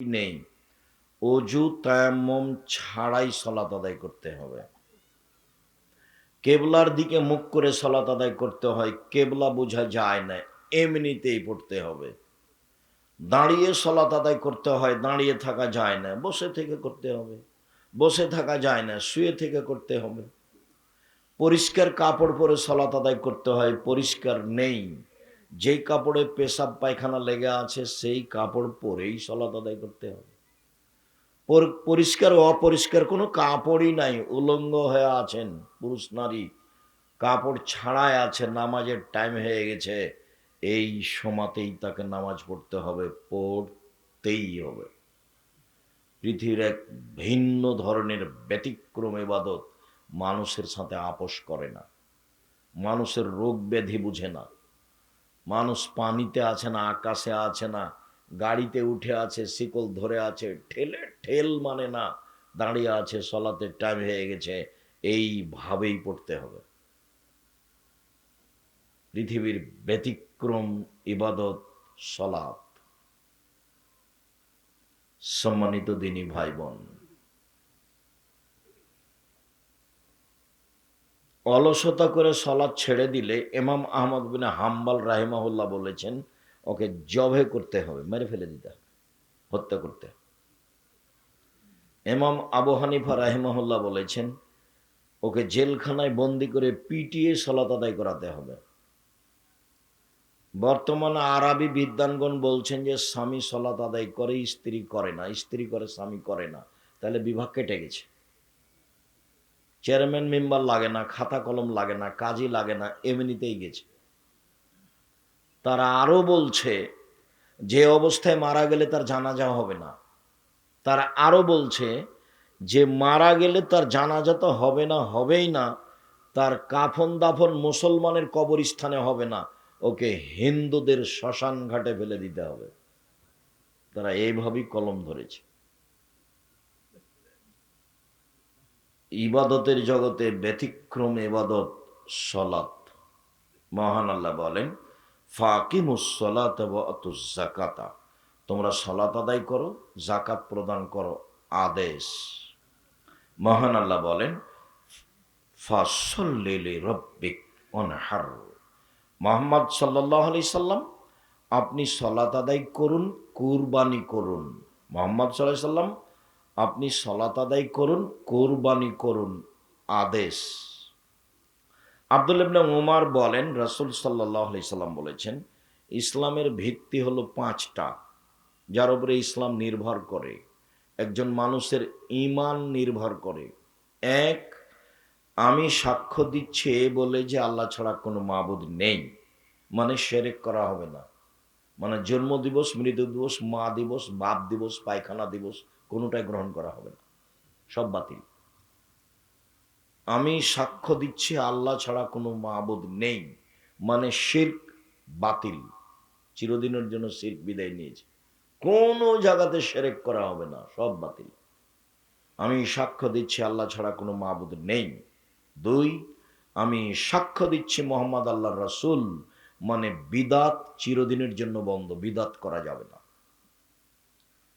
নেই, অজু তায়াম্মুম ছাড়াই সালাত আদায় করতে হবে। কেবলার দিকে মুখ করে সালাত আদায় করতে হয়, কেবলা বোঝা যায় না, এমনিতেই পড়তে হবে। দাঁড়িয়ে সালাত আদায় করতে হয়, দাঁড়িয়ে থাকা যায় না, বসে থেকে করতে হবে। বসে থাকা যায় না, শুয়ে থেকে করতে হবে। পরিষ্কার কাপড় পরে সালাত আদায় করতে হয়, পরিষ্কার নেই, যেই কাপড়ে পেশাব পায়খানা লেগে আছে সেই কাপড় পরেই সালাত আদায় করতে হবে। পরিষ্কার ও অপরিষ্কার কোনো কাপড়ই নাই, উলঙ্গ হয়ে আছেন পুরুষ নারী, কাপড় ছাড়াই আছে, নামাজের টাইম হয়ে গেছে, এই সময়তেই তাকে নামাজ পড়তে হবে, পড়তেই হবে। পৃথিবীর এক ভিন্ন ধরনের ব্যতিক্রম ইবাদত, মানুষের সাথে আপোষ করে না, মানুষের রোগ ব্যাধি বুঝে না। মানুষ পানিতে আছে না, আকাশে আছে না, গাড়িতে উঠে আছে, শিকল ধরে আছে, ঠেলে ঠেল মানে না, দাঁড়িয়ে আছে, সলাতের টাইম হয়ে গেছে, এইভাবেই পড়তে হবে। পৃথিবীর ব্যতিক্রম ইবাদত সলাত। সম্মানিত দিনী ভাই বোন, অলসতা করে সলাৎ ছেড়ে দিলে ইমাম আহমদ বিন হাম্বল রাহিমাহুল্লাহ বলেছেন ওকে জবে করতে হবে, মেরে ফেলে দিতে হবে, হত্যা করতে হবে। ইমাম আবু হানিফা রাহিমাহুল্লাহ বলেছেন ওকে জেলখানায় বন্দি করে পিটিয়ে সলাত আদায় করাতে হবে। বর্তমানে আরবি বিদ্বানগণ বলছেন যে স্বামী সলাত আদায় করে, স্ত্রী করে না, স্ত্রী করে স্বামী করে না, তাহলে বিভাগ কেটে গেছে। চেয়ারম্যান মেম্বার লাগে না, খাতা কলম লাগে না, কাজই লাগে না, এমনিতেই গেছে। তারা আরো বলছে যে অবস্থায় মারা গেলে তার জানাজা হবে না। তারা আরো বলছে যে মারা গেলে তার জানাজা তো হবে না, হবেই না, তার কাফন দাফন মুসলমানের কবরস্থানে হবে না, ওকে হিন্দুদের শ্মশান ঘাটে ফেলে দিতে হবে। তারা এইভাবেই কলম ধরেছে। ইবাদতের জগতে ব্যতিক্রম ইবাদত সলাত। মহান আল্লাহ বলেন ফাকিমুস সালাতা ওয়া আতুজ যাকাতা, তোমরা সালাত আদায় করো, যাকাত প্রদান করো, আদেশ। মহান আল্লাহ বলেন ফাসল্লি লিরাব্বিক ওয়ানহার, মুহাম্মদ সাল্লাল্লাহু আলাইহি সাল্লাম আপনি সালাত আদায় করুন, কুরবানি করুন। মুহাম্মদ সাল্লাল্লাহু আলাইহি সাল্লাম আপনি সালাত আদায় করুন, কুরবানি করুন, আদেশ। আব্দুল্লাহ ইবনে উমর বলেন রাসূল সাল্লাল্লাহু আলাইহি সাল্লাম বলেছেন ইসলামের ভিত্তি হলো পাঁচটা, যার উপরে ইসলাম নির্ভর করে, একজন মানুষের ঈমান নির্ভর করে। এক, আমি সাক্ষ্য দিচ্ছি এ বলে যে আল্লাহ ছাড়া কোনো মাবুদ নেই, মানে শিরক করা হবে না, মানে জন্ম দিবস, মৃত্যু দিবস, মা দিবস, বাপ দিবস, পায়খানা দিবস কোনোটাই গ্রহণ করা হবে না, সব বাতিল। আমি সাক্ষ্য দিচ্ছি আল্লাহ ছাড়া কোনো মাবুদ নেই, মানে শিরক বাতিল, চিরদিনের জন্য শিরক বিদায় নিয়েছে, কোনো জায়গাতে শিরক করা হবে না, সব বাতিল। আমি সাক্ষ্য দিচ্ছি আল্লাহ ছাড়া কোনো মাবুদ নেই। দুই, আমি সাক্ষ্য দিচ্ছি মোহাম্মদ আল্লাহর রাসূল, মানে বিদাত চিরদিনের জন্য বন্ধ, বিদাত করা যাবে না।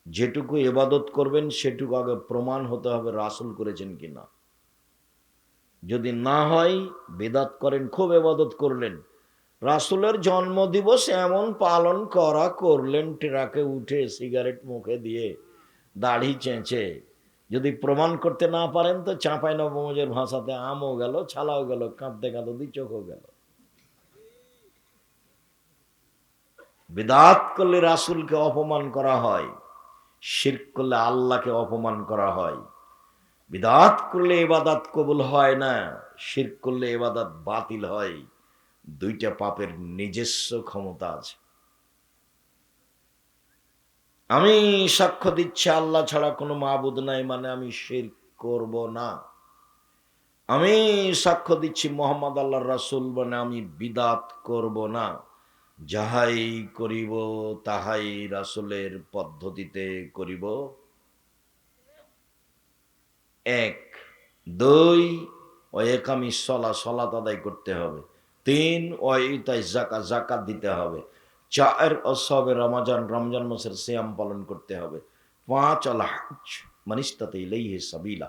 যেটুকু ইবাদত করবেন সেটুকু আগে প্রমাণ হতে হবে রাসূল করেছেন কিনা। যদি না হয় বিদাত করেন, খুব ইবাদত করলেন, রাসূলের জন্মদিবস এমন পালন করা করলেন, ট্রাকে উঠে সিগারেট মুখে দিয়ে দাড়ি চেঁচে, যদি প্রমাণ করতে না পারেন তো চাঁপাই নবমজের ভাষাতে আমও গেল, ছালাও গেল, কাঁদতে কাঁদতে দুই চোখও গেল। বিদআত করলে রাসূলকে অপমান করা হয়, শিরক করলে আল্লাহকে অপমান করা হয়। বিদআত করলে ইবাদত কবুল হয় না, শিরক করলে ইবাদত বাতিল হয়। দুইটা পাপের নিজস্ব ক্ষমতা আছে। আমি সাক্ষ্য দিচ্ছি আল্লাহ ছাড়া কোনো মাবুদ নাই, মানে আমি শিরক করব না। আমি সাক্ষ্য দিচ্ছি মোহাম্মদ আল্লাহর রাসূল, মানে আমি বিদআত করব না। যাহাই করিব তাহাই রাসূলের পদ্ধতিতে করিব। এক। দুই, ও একামি সলাত আদায় করতে হবে। তিন, ও ইতাই জাকাত দিতে হবে। চার, ও সবে রমজান মাসের সিয়াম পালন করতে হবে। পাঁচ, আল হজ মান ইসতাতা ইলাইহি সাবিলা,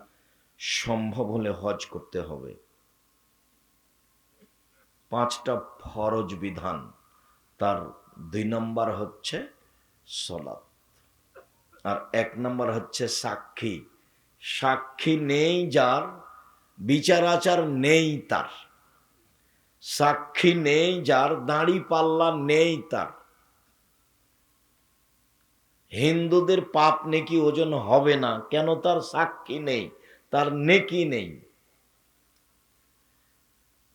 সম্ভব হলে হজ করতে হবে। 5টা ফরজ বিধান, তার 2 নম্বর হচ্ছে সলাত, আর 1 নম্বর হচ্ছে সাক্ষী। সাক্ষী নেই যার, বিচার আচার নেই তার, সাক্ষী নেই যার, দাড়ি পাল্লা নেই তার, হিন্দুদের পাপ নেকি ওজন হবে না, কেন? তার সাক্ষী নেই, তার নেকি নেই।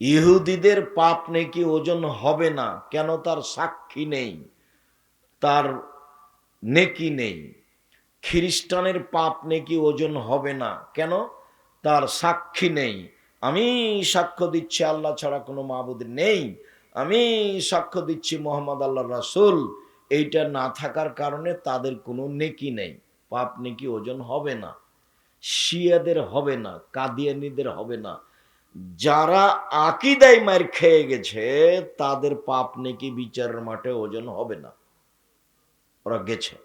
ইহুদিদের পাপ নেকি ওজন হবে না, কেন? তার সাক্ষী নেই, তার নেকি নেই। খ্রিস্টানের পাপ নেকি ওজন হবে না, কেন? তার সাক্ষী নেই। আমি সাক্ষ্য দিচ্ছি আল্লাহ ছাড়া কোনো মাবুদ নেই, আমি সাক্ষ্য দিচ্ছি মোহাম্মদ আল্লাহ রাসূল, এইটা না থাকার কারণে তাদের কোনো নেকি নেই, পাপ নেকি ওজন হবে না। শিয়াদের হবে না, কাদিয়ানীদের হবে না। যারা আকীদায় মার খেয়ে গেছে তাদের পাপ নেকি বিচারের মাঠে ওজন হবে না, ওরা গেছে।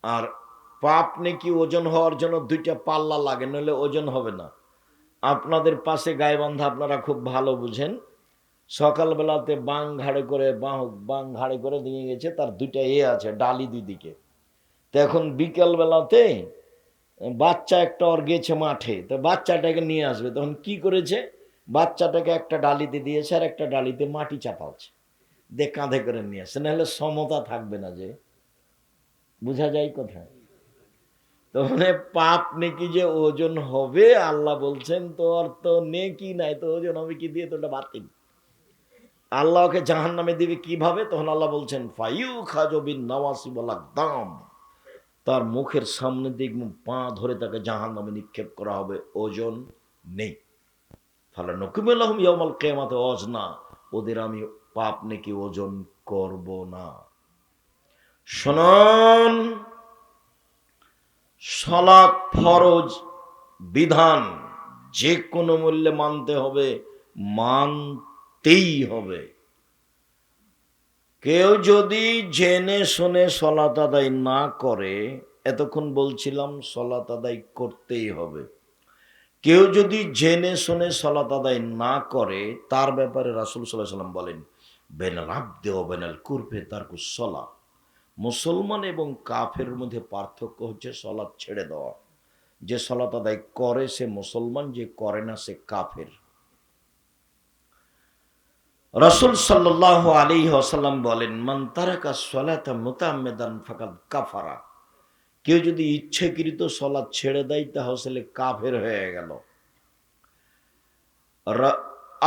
আর পাপ নেকি ওজন হওয়ার জন্য 2টা পাল্লা লাগে, নইলে ওজন হবে না। আপনাদের পাশে গাইবান্ধা আপনারা খুব ভালো বুঝেন, সকালবেলাতে বাং ঘাড়ে করে দিয়ে গেছে, তার 2টা আছে ডালি 2 দিকে। তো এখন বিকেল বেলাতে বাচ্চা একটা ওর গেছে মাঠে, তো বাচ্চাটাকে নিয়ে আসবে, তখন কি করেছে? বাচ্চাটাকে একটা ডালিতে দিয়েছে আর একটা ডালিতে মাটি চাপাচ্ছে, দিয়ে কাঁধে করে নিয়ে আসছে, নাহলে সমতা থাকবে না। যে বুঝা যায় কোথায়? তো মানে পাপ নেকি যে ওজন হবে, আল্লাহ বলছেন তো আর তো নেকি নাই, তো ওজন হবে কি দিয়ে? তো ওটা বাতিল। আল্লাহ ওকে জাহান নামে দিবে কিভাবে? তখন আল্লাহ বলছেন ফাইউ খাজবিন নওয়াসি বলা দাম, তার মুখের সামনে দিক পা ধরে তাকে জাহান নামে নিক্ষেপ করা হবে, ওজন নেই। ফালা নকুমুল্লাহুম ইয়াউমাল কিয়ামাতি ওয়াজনা, ওদের আমি পাপ নেকি ওজন করব না। শুনুন, সালাত ফরজ বিধান, যে কোনো মূল্যে মানতে হবে, মানতেই হবে। কেউ যদি জেনে শুনে সালাত আদায় না করে, এতক্ষণ বলছিলাম সালাত আদায় করতেই হবে, কেউ যদি জেনে শুনে সালাত আদায় না করে, তার ব্যাপারে রাসূল সাল্লাল্লাহু আলাইহি ওয়াসাল্লাম বলেন বেনাল আবদি ওয়া বেনাল কুরফি তারকুস সালাহ, মুসলমান এবং কাফের মধ্যে পার্থক্য হচ্ছে সালাত ছেড়ে দেওয়া। যে সালাত আদায় করে সে মুসলমান, যে করে না সে কাফের। রাসূল সাল্লাল্লাহু আলাইহি ওয়াসাল্লাম বলেন মান তারাকা সালাতা মুতাআম্মিদান ফাকাদ কাফারা, কেউ যদি ইচ্ছাকৃত সালাত ছেড়ে দেয় তাহলে কাফের হয়ে গেল।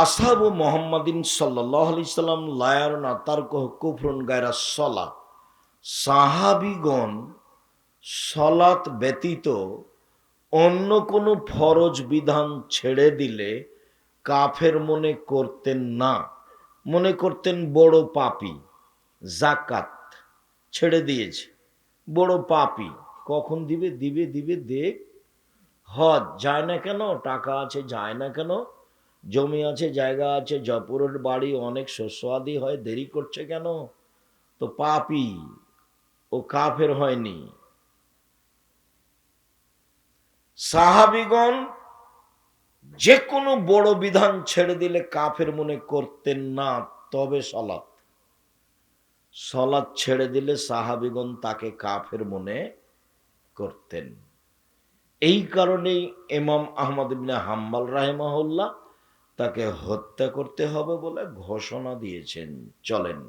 আসহাবু মুহাম্মাদিন সাল্লাল্লাহু আলাইহি সাল্লাম লা ইয়ারুনা তারকুহু কুফরুন গায়রা সালাহ, সাহাবীগণ সালাত ব্যতীত অন্য কোনো ফরজ বিধান ছেড়ে দিলে কাফের মনে করতেন না, মনে করতেন বড় পাপী। জাকাত ছেড়ে দিয়েছে, বড় পাপী, কখন দিবে? দিবে দিবে দেখ। হজ যায় না কেন? টাকা আছে, যায় না কেন? জমি আছে, জায়গা আছে, জপুরের বাড়ি, অনেক শস্যাদি হয়, দেরি করছে কেন? তো পাপী, ও কাফের হয়নি। সাহাবীগণ যে কোনো বড় বিধান ছেড়ে দিলে কাফের মনে করতেন না, তবে সালাত ছেড়ে দিলে সাহাবীগণ তাকে কাফের মনে করতেন। এই কারণেই ইমাম আহমদ ইবনে হাম্বল রাহিমাহুল্লাহ তাকে হত্যা করতে হবে বলে ঘোষণা দিয়েছেন। চলেন,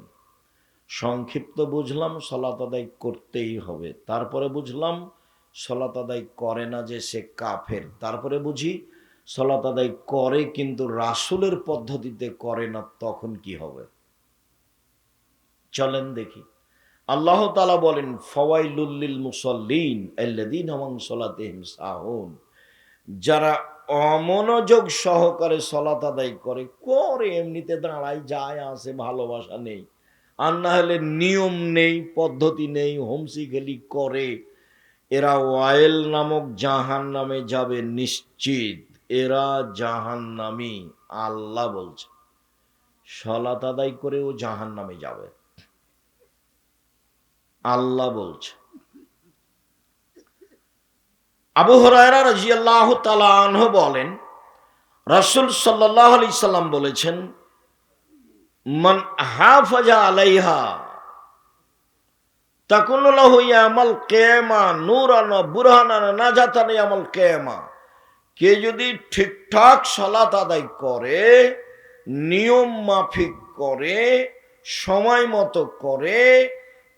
সংক্ষিপ্ত বুঝলাম সালাত আদায় করতেই হবে, তারপরে বুঝলাম সালাত আদায় করে না যে সে কাফের, তারপরে বুঝি সালাত আদায় করে কিন্তু রাসূলের পদ্ধতিতে করে না, তখন কি হবে? চলেন দেখি। আল্লাহ তাআলা বলেন ফাওয়াইলুল লিল মুসাল্লিন আল্লাযীনা হুম আন সালাতিহিম সাহুন, যারা অমনোযোগ সহকারে সালাত আদায় করে, এমনিতে দাঁড়ায় যায় আসে, ভালোবাসা নেই, আর না হলে নিয়ম নেই, পদ্ধতি নেই, হোমসি খেলি করে, এরা ওয়াইল নামক জাহান্নামে যাবে নিশ্চিত, এরা জাহান্নামী। আল্লাহ বলছে সালাত আদায় করে ও জাহান্নামে যাবে, আল্লাহ বলছে। আবু হুরায়রা রাদিয়াল্লাহু তাআলা আনহু বলেন, রাসূল সাল্লাল্লাহু আলাইহি সাল্লাম বলেছেন, মান হাফাজা আলাইহা তাকুনু লাহু ইয়ামাল কিয়ামা নূরান ওয়া বুরহানান নাজাতান ইয়ামাল কিয়ামা। কে যদি ঠিকঠাক সালাত আদায় করে, নিয়ম মাফিক করে, সময় মতো করে,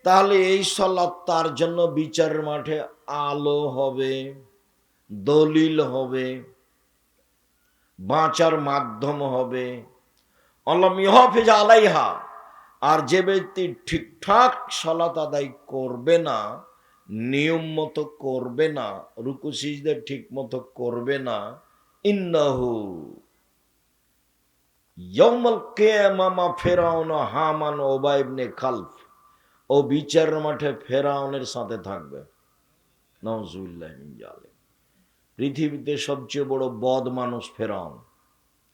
তাহলে এই সালাত তার জন্য বিচারের মাঠে আলো হবে, দলিল হবে, বাঁচার মাধ্যম হবে। আল্লাহ মিহাফিজ আলাইহা, আর যে ব্যক্তি ঠিকঠাক সালাত আদায় করবে না, নিয়ম মতো করবে না, রুকু সিজদা ঠিক মতো করবে না, ইন্নাহু ইয়াউমাল কিয়ামাহ মা ফিরআউন হামান ও উবাই ইবনে খালফ, ও বিচারের মাঠে ফেরাউনের সাথে থাকবে। নাউজুবিল্লাহি মিন জালিক। পৃথিবীতে সবচেয়ে বড় বদ মানুষ ফেরাউন।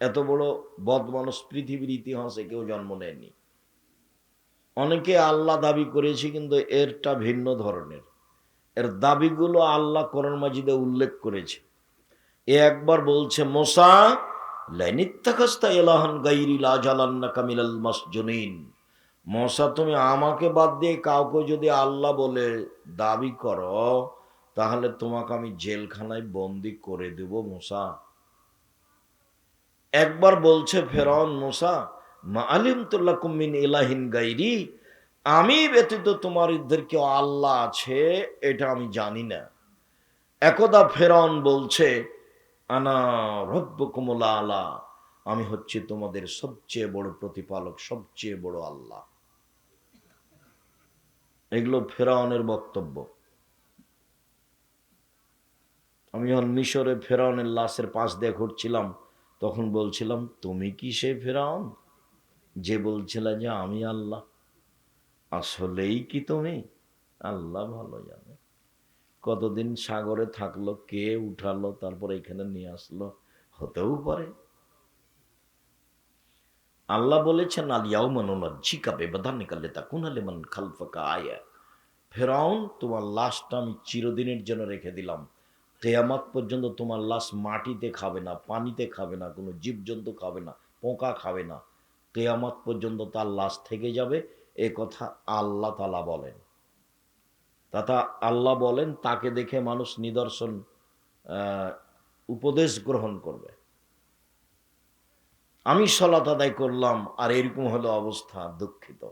এত বড় বদ মানুষ পৃথিবীর ইতিহাসে কেউ জন্ম নেয়নি। অনেকে আল্লাহ দাবি করেছে, কিন্তু এরটা ভিন্ন ধরনের। এর দাবিগুলো আল্লাহ কোরআন মাজিদে উল্লেখ করেছে। এ একবার বলছে, মুসা লাইনিত্তাখাস্তা ইলাহান গায়রি লাজালান্নাকা মিনাল মাসজুনিন। মুসা, তুমি আমাকে বাদ দিয়ে কাউকে যদি আল্লাহ বলে দাবি করো, তাহলে তোমাকে আমি জেলখানায় বন্দি করে দেব মুসা। একবার বলছে ফেরাউন, মুসা মা আলিমতু লাকুম মিন ইলাহিন গায়রি, আমি ব্যতীত তোমাদের কেউ আল্লাহ আছে এটা আমি জানি না। একদা ফেরাউন বলছে, আনা রব্বুকুমুল আলা, আমি হচ্ছে তোমাদের সবচেয়ে বড় প্রতিপালক, সবচেয়ে বড় আল্লাহ। এগুলো ফেরাউনের বক্তব্য। আমি যখন মিশরে ফেরাউনের লাশের পাশ দিয়ে ঘুরছিলাম, তখন বলছিলাম, তুমি কি সে ফেরাউন যে বলছিল যে আমি আল্লাহ? আসলেই কি তুমি? আল্লাহ ভালো জানে। কতদিন সাগরে থাকলো, কে উঠালো, তারপর এখানে নিয়ে আসলো, হতেও পারে। আল্লাহ বলেছেন, আলিয়াউমা নুনাজ্জিকা বিবাদানিকা লিতাকুনা লিমান খালফাকা আয়া। ফেরাউন, তোমার লাশটা আমি চিরদিনের জন্য রেখে দিলাম। কিয়ামত পর্যন্ত তোমার লাশ মাটিতে খাবে না, পানিতে খাবে না, কোনো জীবজন্তু খাবে না, পোকা খাবে না। কিয়ামত পর্যন্ত তার লাশ থেকে যাবে। এ কথা আল্লাহ তাআলা বলেন। তথা আল্লাহ বলেন, তাকে দেখে মানুষ নিদর্শন উপদেশ গ্রহণ করবে। আমি সালাত আদায় করলাম আর এরকম হলো অবস্থা, দুঃখিত।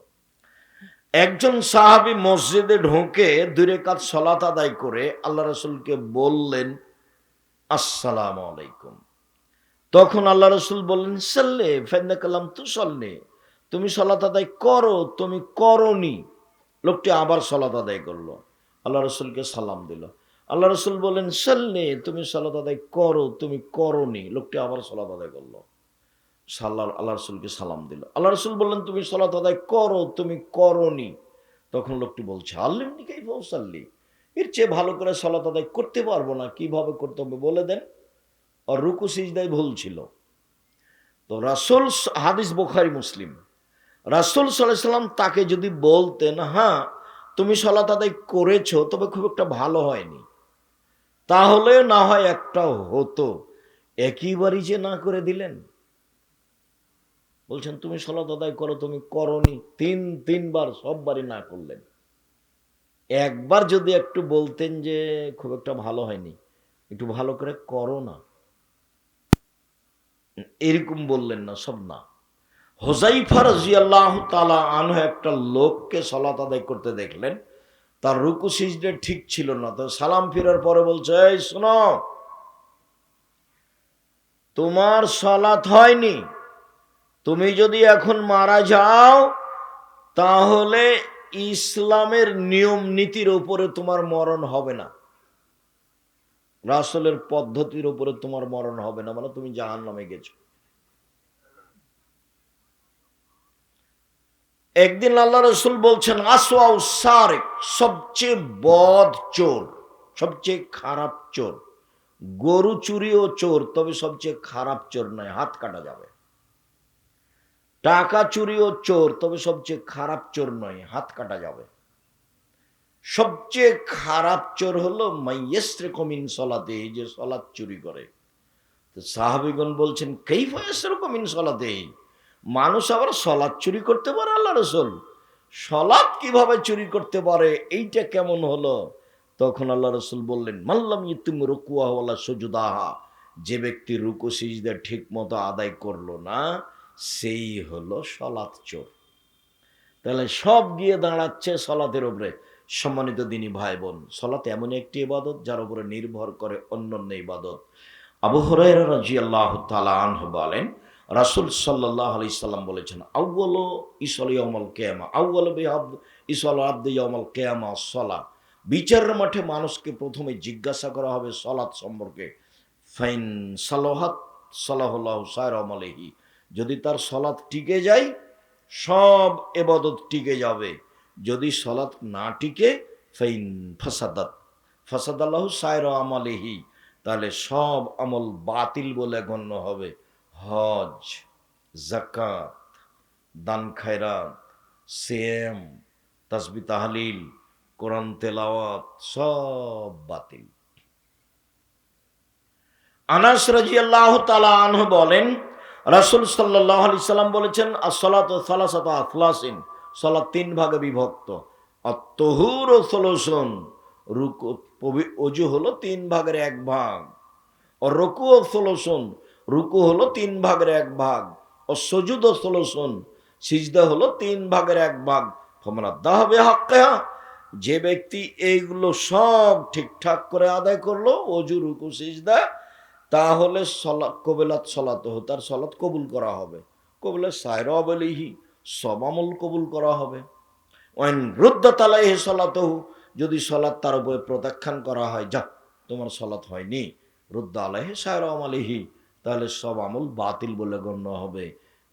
একজন সাহাবী মসজিদে ঢোকে, 2 রাকাত সালাত আদায় করে আল্লাহ রাসূলকে বললেন, আসসালামু আলাইকুম। তখন আল্লাহ রাসূল বললেন, সাল্লি ফাইন্নাকা লাম তুসাল্লি, তুমি সালাত আদায় করো, তুমি করনি। লোকটি আবার সালাত আদায় করলো, আল্লাহ রাসূলকে সালাম দিল। আল্লাহ রাসূল বললেন, সাল্লি, তুমি সালাত আদায় করো, তুমি করনি। লোকটি আবার সালাত আদায় করলো, আল্লাহ রাসূলকে সালাম দিল। আল্লাহ রাসূল বললেন, তুমি সালাত আদায় করো, তুমি করনি। তখন লোকটি বলছে, আল্লিমনি কাইফা উসাল্লি, এর চেয়ে ভালো করে সালাত আদায় করতে পারবো না, কিভাবে করতে হবে বলে দেন। আর রুকু সিজদায় ভুল ছিল। তো রাসূল, হাদিস বুখারী মুসলিম, রাসূল সাল্লাল্লাহু আলাইহি সাল্লাম তাকে যদি বলতেন, হ্যাঁ তুমি সালাত আদায় করেছো, তবে খুব একটা ভালো হয়নি, তাহলে না হয় একটা হতো। একইবারই যে না করে দিলেন, বলছেন তুমি সালাত আদায় করো, তুমি করনি। 3বার সববারই না করলেন। একবার যদি একটু বলতেন যে খুব একটা ভালো হয়নি, একটু ভালো করে করো না, এরকম বললেন না, সব না। হুযায়ফা রাদিয়াল্লাহু তাআলা আনহু একটা লোককে সালাত আদায় করতে দেখলেন, তার রুকু সিজদা ঠিক ছিল না। তো সালাম ফিরার পরে বলছে, এই শোনো, তোমার সালাত হয়নি, তুমি যদি এখন মারা যাও, তাহলে ইসলামের নিয়ম নীতির উপরে তোমার মরণ হবে না, রাসূলের পদ্ধতির উপরে তোমার মরণ হবে না, মানে তুমি জাহান্নামে গেছো। একদিন আল্লাহ রাসূল বলছেন, আসওয়াউ সারিক, সবচেয়ে বদ চোর, সবচেয়ে খারাপ চোর। গরু চুরিও চোর, তবে সবচেয়ে খারাপ চোর নয়, হাত কাটা যাবে। টাকা চুরিও চোর, তবে সবচেয়ে খারাপ চোর নয়, হাত কাটা যাবে। সবচেয়ে খারাপ চোর হলো মাইয়াসরিকু মিন সলাতে, যে সলাত চুরি করে। তো সাহাবীগণ বলছেন কাইফা ইয়াসরিকু মিন সলাতে, মানুষ আবার সলাত চুরি করতে পারে? আল্লাহ রাসূল, সলাত কিভাবে চুরি করতে পারে, এইটা কেমন হলো? তখন আল্লাহ রাসূল বললেন মাল্লাম ইয়ুতিম রুকুআহু ওয়ালা সুজুদাহা, যে ব্যক্তি রুকু সিজদা ঠিক মতো আদায় করলো না, সেই হলো সলাত চোর। তাহলে সব গিয়ে দাঁড়াচ্ছে সলাতের উপরে। সম্মানিত দিনী ভাই বোন, সলাত এমন একটি ইবাদত যার উপরে নির্ভর করে অন্যান্য ইবাদত। আবু হুরায়রা রাদিয়াল্লাহু তাআলা আনহু বলেন, রাসূল সাল্লাল্লাহু আলাইহি সাল্লাম বলেছেন, আউয়ালু ইসল ইয়াউমাল কিয়ামা, আউয়ালু বিআবদ ইসল আবদ ইয়াউমাল কিয়ামা সালাত। বিচারের মাঠে মানুষকে প্রথমে জিজ্ঞাসা করা হবে সালাত সম্পর্কে। ফাইন সালাহাত সালাহুল্লাহু সায়রা আমালিহি, যদি তার সালাত টিকে যায় সব ইবাদত টিকে যাবে, যদি সালাত না টিকে ফাইন ফাসাদাত ফাসাদাল্লাহু সায়রা আমালিহি, তাহলে সব আমল বাতিল বলে গণ্য হবে। হজ, যাকাত, দান খায়রাত, সিয়াম, তাসবিহ তাহলিল, কোরআন তেলাওয়াত সব বাতিল। আনাস রাদিয়াল্লাহু তাআলা আনহু বলেন, রাসূল সাল্লাল্লাহু আলাইহি সাল্লাম বলেছেন, as-সালাতু সালাসাতু আফলাসিন, সালাত তিন ভাগে বিভক্ত। আত-তাহুরু সুলুসুন, রুকু ওযু হলো তিন ভাগের এক ভাগ। ও রুকু সুলুসুন, রুকু হলো তিন ভাগের এক ভাগ। ও সুজুদ সুলুসুন, সিজদা হলো তিন ভাগের এক ভাগ। ফামান আদাহা বিহাক্কিহা, যে ব্যক্তি এইগুলো সব ঠিকঠাক করে আদায় করলো, ওযু রুকু সিজদা, তাহলে কবিলাত সলাত, তার সলাত কবুল করা হবে। কবুলে সায়রা আলাইহি, সব আমল কবুল করা হবে। ওয়াইন রুদ্দাত আলাইহি সলাতহু, যদি সলাত তার উপরে প্রত্যাখ্যান করা হয়, যা তোমার সলাত হয়নি, রুদ্দা আলাইহি সায়রা আলাইহি, তাহলে সব আমল বাতিল বলে গণ্য হবে।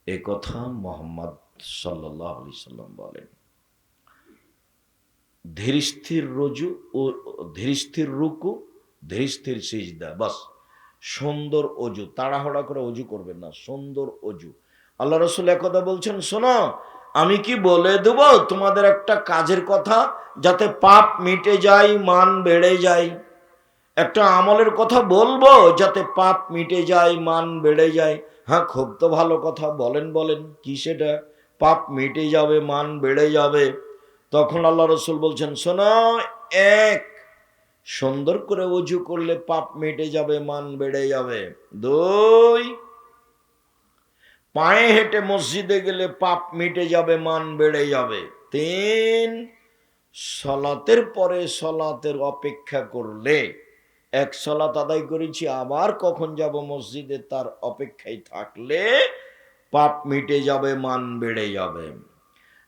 এ কথা মুহাম্মদ সাল্লাল্লাহু আলাইহি সাল্লাম বলেন। ধীরস্থির রুজু ও ধীরস্থির রুকু, ধীরস্থির সিজদা, বাস। সুন্দর অজু, তাড়াহুড়া করে অজু করবেন না, সুন্দর অজু। আল্লাহ রাসূল একদা বলছেন, শোনো আমি কি বলে দেব তোমাদের একটা কাজের কথা, যাতে পাপ মিটে যায়, মান বেড়ে যায়। একটা আমলের কথা বলবো যাতে পাপ মিটে যায়, মান বেড়ে যায়। হ্যাঁ, খুব তো ভালো কথা, বলেন বলেন, কি সেটা? পাপ মিটে যাবে, মান বেড়ে যাবে। তখন আল্লাহ রাসূল বলছেন, শোনো, এক, সুন্দর করে ওযু করলে পাপ মিটে যাবে, মান বেড়ে যাবে। দুই, পায়ে হেঁটে মসজিদে গেলে পাপ মিটে যাবে, মান বেড়ে যাবে। তিন, সলাতের পরে সলাতের অপেক্ষা করলে, এক সলাত আদায় করেছি আবার কখন যাব মসজিদে, তার অপেক্ষায় থাকলে পাপ মিটে যাবে, মান বেড়ে যাবে।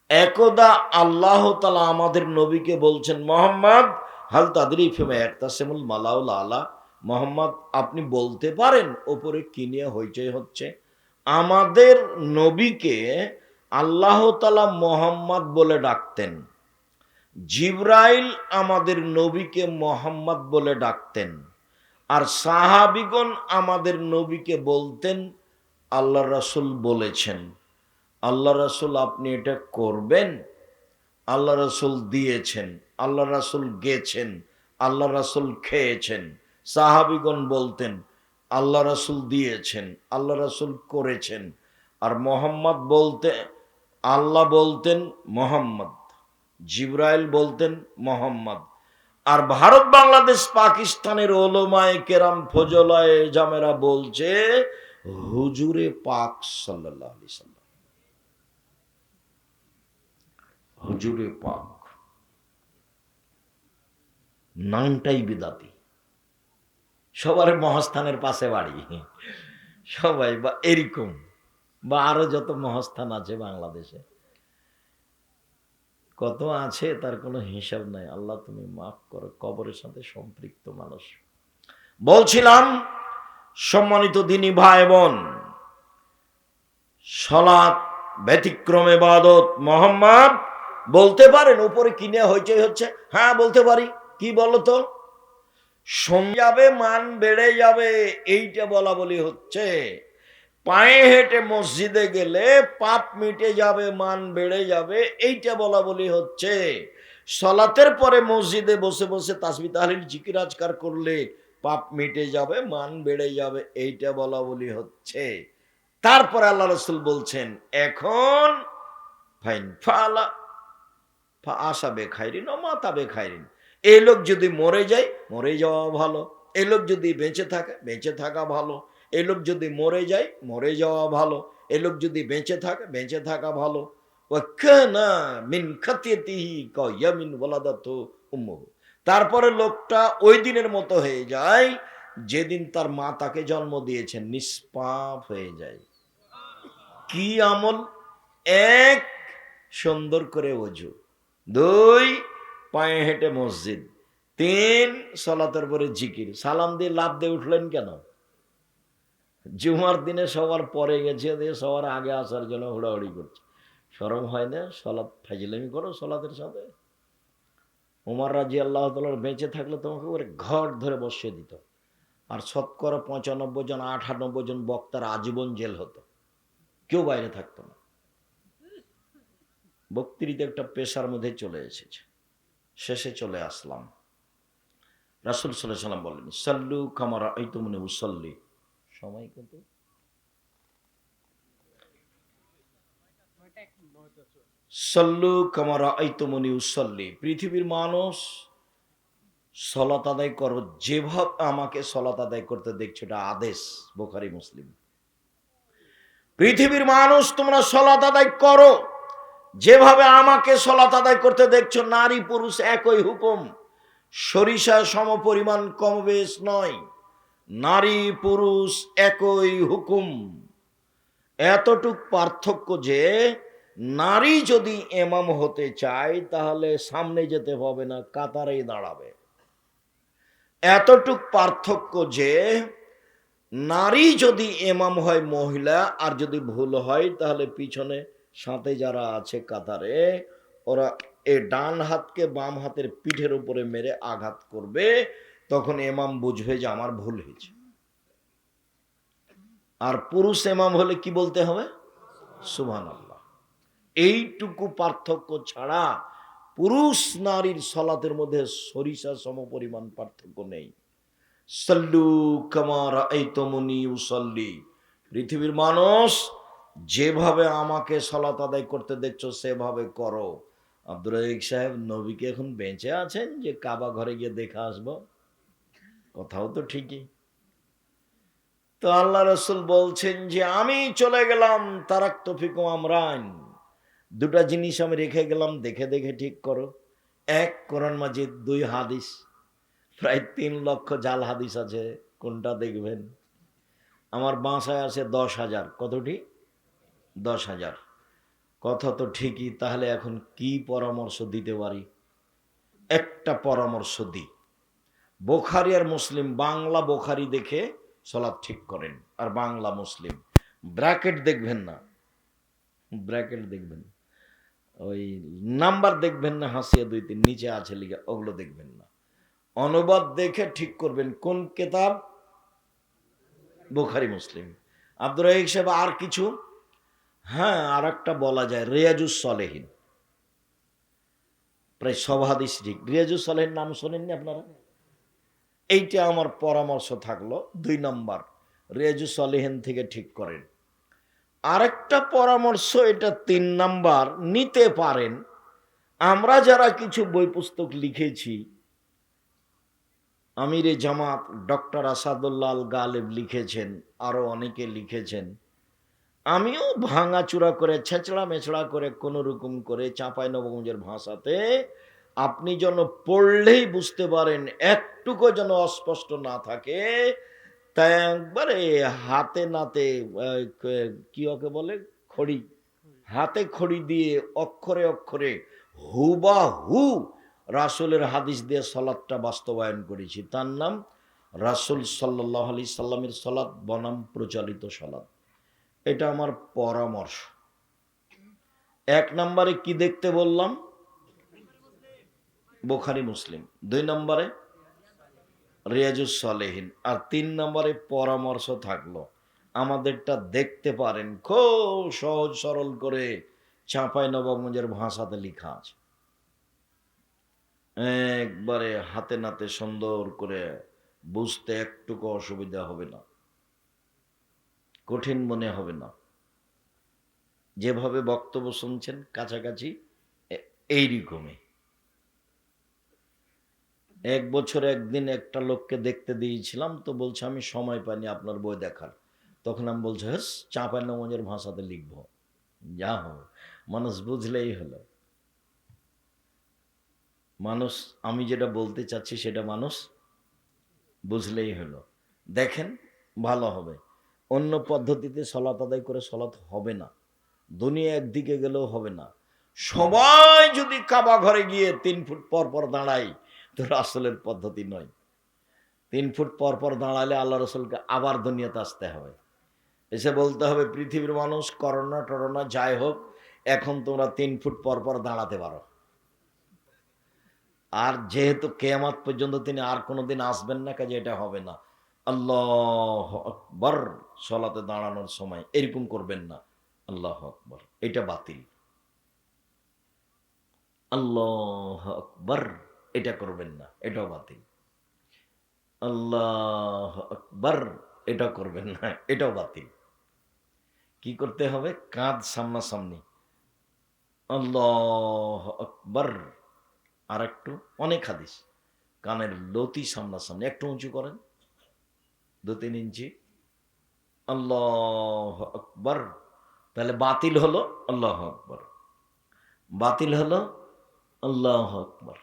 একদা আল্লাহ তাআলা আমাদের নবীকে বলছেন, মুহাম্মদ হাল তাদরি ফিমা ইয়াকতাসিমুল মালাউল আলা, মুহাম্মদ আপনি বলতে পারেন ওপরে কি নিয়ে হইচই হচ্ছে? আমাদের নবীকে আল্লাহ তাআলা মুহাম্মদ বলে ডাকতেন, জিবরাইল আমাদের নবীকে মুহাম্মদ বলে ডাকতেন, আর সাহাবীগণ আমাদের নবীকে বলতেন আল্লাহ রাসূল বলেছেন। আল্লাহ রাসূল আপনি এটা করবেন, আল্লাহ রাসূল দিয়েছেন, আল্লাহ রাসূল গেছেন, আল্লাহ রাসূল খেয়েছেন। সাহাবীগণ বলতেন আল্লাহ রাসূল দিয়েছেন, আল্লাহ রাসূল করেছেন। আর মুহাম্মদ বলতে, আল্লাহ বলতেন মুহাম্মদ, জিবরাইল বলতেন মুহাম্মদ। আর ভারত, বাংলাদেশ, পাকিস্তানের ওলামায়ে কেরাম, ফজলায়ে জামেরা বলছে হুজুরে পাক সাল্লাল্লাহু আলাইহি সাল্লাম, হুজুরে পাক। নামটাই বিদাতি। সবার মহাস্থানের পাশে বাড়ি, সবাই বা এরকম, বা আরো যত মহাস্থান আছে বাংলাদেশে, কত আছে তার কোনো হিসাব নাই। আল্লাহ তুমি মাফ করো, কবরের সাথে সম্পৃক্ত মানুষ। বলছিলাম সম্মানিত দিনী ভাই বোন, সালাত ব্যতিক্রম ইবাদত। মুহাম্মদ বলতে পারেন উপরে কিনে হইচই হচ্ছে? হ্যাঁ বলতে পারি। কি বলতো? সঙ্গে যাবে, মান বেড়ে যাবে, এইটা বলা বলি হচ্ছে। পায়ে হেঁটে মসজিদে গেলে পাপ মিটে যাবে, মান বেড়ে যাবে, এইটা বলা বলি হচ্ছে। সলাতের পরে মসজিদে বসে বসে তাসবিহ তাহলিল জিকির আজকার করলে পাপ মিটে যাবে, মান বেড়ে যাবে, এইটা বলা বলি হচ্ছে। তারপরে আল্লাহ রাসূল বলছেন এখন ফাইন ফালা ফা আসাবে খাইরিন ও মাতাবে খাইরিন, এই লোক যদি মরে যায় মরে যাওয়া ভালো, এই লোক যদি বেঁচে থাকে বেঁচে থাকা ভালো, এই লোক যদি মরে যায় মরে যাওয়া ভালো, এই লোক যদি বেঁচে থাকে বেঁচে থাকা ভালো। ওয়াকানা মিন খাতিয়াতিহি কায়ামিন ওয়ালাদাতু উম্মুহু, তারপরে লোকটা ওই দিনের মতো হয়ে যায় যেদিন তার মা তাকে জন্ম দিয়েছেন, নিষ্পাপ হয়ে যায়। কি আমল? এক, সুন্দর করে ওযু, দুই, পায়ে হেঁটে মসজিদ, তিন, সালাতের পরে জিকির। সালাম দিয়ে লাফ দিয়ে উঠলেন কেন? জুমার দিনে সবার পরে গেছে দিয়ে সবার আগে আসার জন্য হুড়াহুড়ি করছে। শরম হয় না? সলাৎ ফাজলামি করো সলাতের সাথে। উমর রাদিয়াল্লাহু তাআলা বেঁচে থাকলে তোমাকে ওরে ঘর ধরে বসিয়ে দিত, আর শতকরা 95 জন 98 জন বক্তার আজীবন জেল হতো, কেউ বাইরে থাকতো না। বক্তৃতা একটা পেশার মধ্যে চলে এসেছে। শেষে চলে আসলাম। রাসূল সাল্লাল্লাহু আলাইহি ওয়াসাল্লাম বলেন, সাল্লু কামা রাআইতুমুনি উসাল্লি। সময় কত? সাল্লু কামা রাআইতুমুনি উসাল্লি। পৃথিবীর মানুষ সালাত আদায় করো যেভাবে আমাকে সালাত আদায় করতে দেখছো, এটা আদেশ, বুখারী মুসলিম। পৃথিবীর মানুষ তোমরা সালাত আদায় করো যেভাবে আমাকে সালাত আদায় করতে দেখছো। নারী পুরুষ একই হুকুম, সরিষা সমপরিমাণ কম বেশ নয়, নারী পুরুষ একই হুকুম। এতটুক পার্থক্য যে নারী যদি ইমাম হতে চায় তাহলে সামনে যেতে হবে না, কাতারেই দাঁড়াবে। এতটুক পার্থক্য যে নারী যদি ইমাম হয় মহিলা, আর যদি ভুল হয় তাহলে পিছনে সাথে যারা আছে কাতারে, ওরা এ ডান হাতকে বাম হাতের পিঠের উপরে মেরে আঘাত করবে, তখন ইমাম বুঝবে যে আমার ভুল হয়েছে। আর পুরুষ ইমাম হলে কি বলতে হবে? সুবহানাল্লাহ। এইটুকু পার্থক্য ছাড়া পুরুষ নারীর সালাতের মধ্যে সরিষা সমপরিমাণ পার্থক্য নেই। সাল্লু কামা রাআইতুমুনি উসাল্লি। পৃথিবীর মানুষ যেভাবে আমাকে সালাত আদায় করতে দেখছো সেভাবে করো। আব্দুর রাজ্জাক সাহেব, নবীকে এখন বেঁচে আছেন যে কাবা ঘরে গিয়ে দেখে আসবো? কথাও তো ঠিকই। তো আল্লাহ রাসূল বলছেন যে আমি চলে গেলাম, তারাকতু ফিকুম আমরান, দুটা জিনিস আমি রেখে গেলাম, দেখে দেখে ঠিক করো। এক, কোরআন মাজিদ, দুই, হাদিস। প্রায় 3 লক্ষ জাল হাদিস আছে, কোনটা দেখবেন? আমার বাসায় আছে 10,000। কতটি? 10,000। কথা তো ঠিকই, তাহলে এখন কি পরামর্শ দিতে পারি? একটা পরামর্শ দিই, বুখারী আর মুসলিম, বাংলা বুখারী দেখে সালাত ঠিক করেন, আর বাংলা মুসলিম। ব্র্যাকেট দেখবেন না, ব্র্যাকেট দেখবেন, ওই নাম্বার দেখবেন না, হাসিয়া 2-3 নিচে আছে লিখা, ওগুলো দেখবেন না। অনুবাদ দেখে ঠিক করবেন কোন কিতাব? বুখারী মুসলিম। আব্দুর রাজ্জাক সাহেব, আর কিছু? হ্যাঁ, আর একটা বলা যায়, রিয়াজুস সলেহিন। প্রায় সব হাদিস ঠিক। রিয়াজুস সলেহিন নাম শোনেননি আপনারা? এইটা আমার পরামর্শ থাকলো, 2 নম্বর, রিয়াজুস সলেহিন থেকে ঠিক করেন। আরেকটা পরামর্শ, এটা 3 নাম্বার, নিতে পারেন। আমরা যারা কিছু বই পুস্তক লিখেছি, আমিরে জামাত ডক্টর আসাদুল্লাহ আল গালেব লিখেছেন, আরো অনেকে লিখেছেন। আমিও ভাঙাচুরা করে ছেঁচড়া মেছড়া করে কোন রকম করে চাঁপাইনবাবগঞ্জের ভাষাতে আপনি যেন পড়লেই বুঝতে পারেন, একটুকু যেন অস্পষ্ট না থাকে, তাই একবারে হাতে নাতে, কি ওকে বলে, খড়ি, হাতে খড়ি দিয়ে অক্ষরে অক্ষরে হুবাহু রাসূলের হাদিস দিয়ে সালাতটা বাস্তবায়ন করেছি। তার নাম রাসূল সাল্লাল্লাহু আলাইহি সাল্লামের সালাত বনাম প্রচলিত সালাত। এটা আমার পরামর্শ। 1 নম্বরে কি দেখতে বললাম? বুখারী মুসলিম। 2 নম্বরে রিয়াজুস সলেহিন। আর 3 নম্বরে পরামর্শ থাকলো, আমাদেরটা দেখতে পারেন, খুব সহজ সরল করে চাঁপাইনবাবগঞ্জের ভাষাতে লেখা আছে। একবারে হাতে নাতে সুন্দর করে বুঝতে একটুকু অসুবিধা হবে না, কঠিন মনে হবে না। যেভাবে বক্তব্য শুনছেন কাছাকাছি এইরকমই। 1 বছর একদিন একটা লোককে দেখতে দিয়েছিলাম, তো বলছে আমি সময় পাইনি আপনার বই দেখার। তখন আমি বলছি হ্যাঁ, চাঁপাইনবাবগঞ্জের ভাষাতে লিখবো, যা হবে মানুষ বুঝলেই হলো। মানুষ, আমি যেটা বলতে চাচ্ছি সেটা মানুষ বুঝলেই হলো। দেখেন, ভালো হবে। অন্য পদ্ধতিতে সলাত আদায় করে সলাত হবে না, দুনিয়া একদিকে গেলেও হবে না। সবাই যদি কাবা ঘরে গিয়ে 3 ফুট পর পর দাঁড়াই, তো রাসূলের পদ্ধতি নয়। 3 ফুট পর পর দাঁড়ালে আল্লাহ রসুলকে আবার দুনিয়াতে আসতে হবে, এসে বলতে হবে পৃথিবীর মানুষ করোনা টরোনা যাই হোক, এখন তোমরা 3 ফুট পর পর দাঁড়াতে পারো। আর যেহেতু কিয়ামত পর্যন্ত তিনি আর কোনোদিন আসবেন না, কাজে এটা হবে না। আল্লাহ আকবার, সলাতে দাঁড়ানোর সময় এরকম করবেন না, আল্লাহ আকবার, এটা বাতিল। আল্লাহ আকবার, এটা করবেন না, এটাও বাতিল। আল্লাহ আকবার, এটা করবেন না, এটাও বাতিল। কি করতে হবে? কাঁধ সামনাসামনি, আল্লাহ আকবার। আর একটু, অনেক হাদিস, কানের লতি সামনাসামনি, একটু উঁচু করেন 2-3 ইঞ্চি, আল্লাহ আকবার। তাহলে বাতিল হলো আল্লাহ আকবার, বাতিল হলো আল্লাহ আকবার,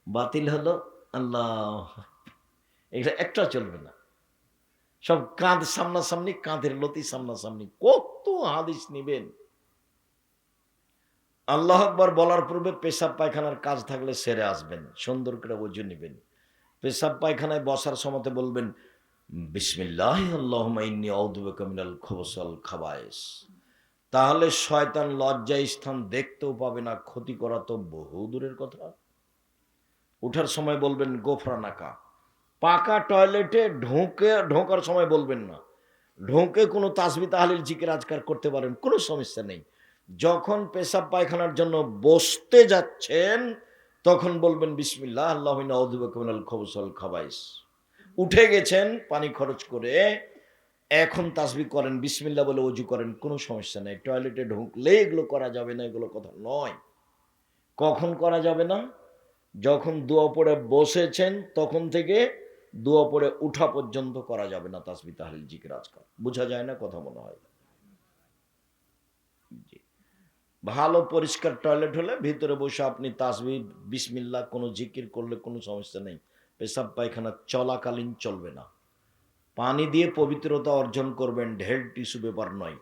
বাতিল হলো আল্লাহ। এটা একটা চলবে না, সব কাঁধ সামনাসামনি, কাঁধের লতি সামনাসামনি। কত হাদিস নিবেন? আল্লাহ আকবার বলার পূর্বে পেশাব পায়খানার কাজ থাকলে সেরে আসবেন, সুন্দর করে ওযু নেবেন। পেশাব পায়খানায় বসার সময়তে বলবেন বিসমিল্লাহ আল্লাহুম্মা ইন্নী আউযু বিকা মিনাল খুবুসি ওয়াল খাবায়েস। তাহলে শয়তান লজ্জায় স্থান দেখতেও পাবে না, ক্ষতি করা তো বহু দূরের কথা। উঠার সময় বলবেন গোফরানাকা। পাকা টয়লেটে ঢোকার সময় বলবেন না, ঢোকে কোনো তাসবিহ তাহলিল জিকির আজকার করতে পারেন, কোনো সমস্যা নেই। যখন পেশাব পায়খানার জন্য বসতে যাচ্ছেন, তখন বলবেন বিসমিল্লাহ আল্লাহুম্মা ইন্নী আউযু বিকা মিনাল খুবুসি ওয়াল খাবায়েস। উঠে গেছেন পানি খরচ করে, এখন তাসবিহ করেন, বিসমিল্লাহ বলে ওযু করেন, কোনো সমস্যা নেই। টয়লেটে ঢুকলে এগুলো করা যাবে না, এগুলো কথা নয়। কখন করা যাবে না? যখন দোয়া পড়ে বসেছেন তখন থেকে দোয়া পড়ে উঠা পর্যন্ত করা যাবে না তাসবিহ তাহলিল জিকির আজকার। বোঝা যায় না কথা মনে হয়? জি। ভালো পরিষ্কার টয়লেট হলে ভিতরে বসে আপনি তাসবিহ বিসমিল্লাহ কোনো জিকির করলে কোনো সমস্যা নেই। পেশাব পায়খানা চলাকালীন চলবে না। পানি দিয়ে পবিত্রতা অর্জন করবেন, ঢেল টিস্যু পেপার নয়।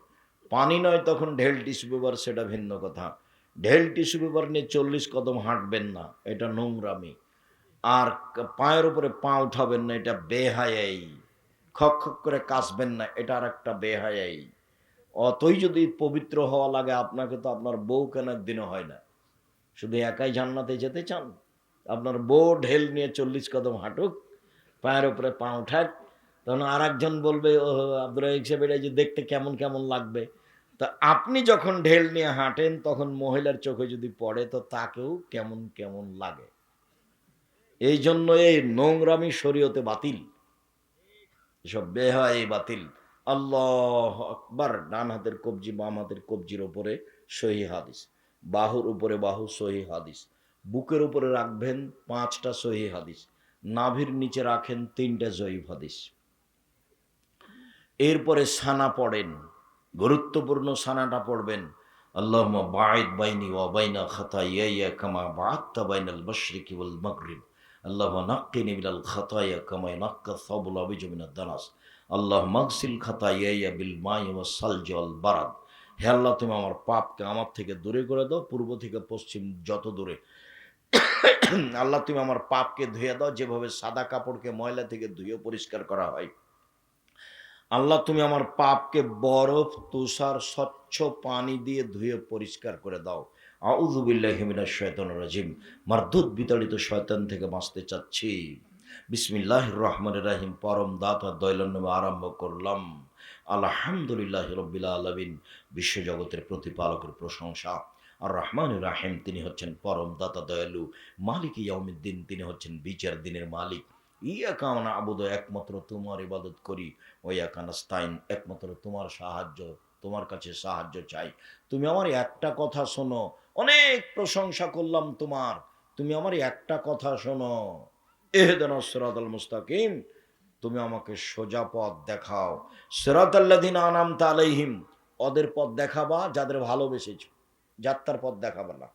পানি নয় তখন ঢেল টিস্যু পেপার, সেটা ভিন্ন কথা। ঢেল টিস্যু পেপার নিয়ে 40 কদম হাঁটবেন না, এটা নোংরামি। আর পায়ের উপরে পা উঠাবেন না, এটা বেহায়াই। খক খক করে কাশবেন না, এটা আর একটা বেহায়াই। অতই যদি পবিত্র হওয়া লাগে আপনাকে, তো আপনার বউ কেন একদিনও হয় না? শুধু একাই জান্নাতে যেতে চান? আপনার বউ ঢেল নিয়ে 40 কদম হাঁটুক, পায়ের উপরে পা উঠাক, তখন আর একজন বলবে ও আব্দুর রাজ্জাক সাহেব এটা যে দেখতে কেমন কেমন লাগবে। তা আপনি যখন ঢেল নিয়ে হাঁটেন তখন মহিলার চোখে যদি পড়ে, তো তাকেও কেমন কেমন লাগে। এই জন্য এই নোংরামি শরীয়তে বাতিল, এসব বেহাই বাতিল। আল্লাহ আকবার। ডান হাতের কবজি বাম হাতের কবজির উপরে, সহিহ হাদিস। বাহুর উপরে বাহু, সহিহ হাদিস। বুকের উপরে রাখবেন 5টা সহিহ হাদিস। নাভির নিচে রাখেন 3টা জয়ীফ হাদিস। এরপরে সানা পড়েন, গুরুত্বপূর্ণ সানাটা পড়বেন। আল্লাহুম্মা বাঈদ বাইনি ওয়া বাইনা খাতায়ায়া কামা বা'আদতা বাইনাল মাশরিকি ওয়াল মাগরিব। আল্লাহুম্মা নাক্কিনি মিনাল খাতায়া কামা ইয়ানক্কা আস-সাবুল আবিজু মিনাদ দানাস। আল্লাহুম্মা আগসিল খাতায়ায়া বিল মাই ওয়াস সালজি ওয়াল বারাদ। হে আল্লাহ, তুমি আমার পাপকে আমার থেকে দূরে করে দাও, পূর্ব থেকে পশ্চিম যত দূরে। আল্লাহ, তুমি আমার পাপকে ধুয়ে দাও, যেভাবে সাদা কাপড়কে ময়লা থেকে ধুয়ে পরিষ্কার করা হয়। আল্লাহ, তুমি আমার পাপকে বরফ তুষার স্বচ্ছ পানি দিয়ে ধুয়ে পরিষ্কার করে দাও। আউযু বিল্লাহি মিনাশ শাইতানির রাজিম। মারদুদ বিতাড়িত শয়তান থেকে বাঁচতে চাচ্ছি। বিসমিল্লাহির রহমানির রহিম। পরম দাতা দয়ালুর নামে আরম্ভ করলাম। আলহামদুলিল্লাহি রাব্বিল আলামিন। বিশ্বজগতের প্রতিপালকের প্রশংসা। আর রহমান রাহিম, তিনি হচ্ছেন পরম দাতা দয়ালু। মালিক ইয়াউমিদ্দিন, তিনি হচ্ছেন বিচার দিনের মালিক। ইয়াকা না'বুদু, একমাত্র তোমার ইবাদত করি। ওয়া ইয়াকা নাস্তাইন, একমাত্র তোমার সাহায্য, তোমার কাছে সাহায্য চাই। তুমি আমার একটা কথা শোনো, অনেক প্রশংসা করলাম তোমার, তুমি আমার একটা কথা শোনো। ইহদিনাস সিরাতাল মুস্তাকিম, তুমি আমাকে সোজা পথ দেখাও। সিরাতাল্লাযিনা আনআমতা আলাইহিম, ওদের পথ দেখাবা যাদের ভালোবেসেছো, যাত্রার পথ দেখাবা না,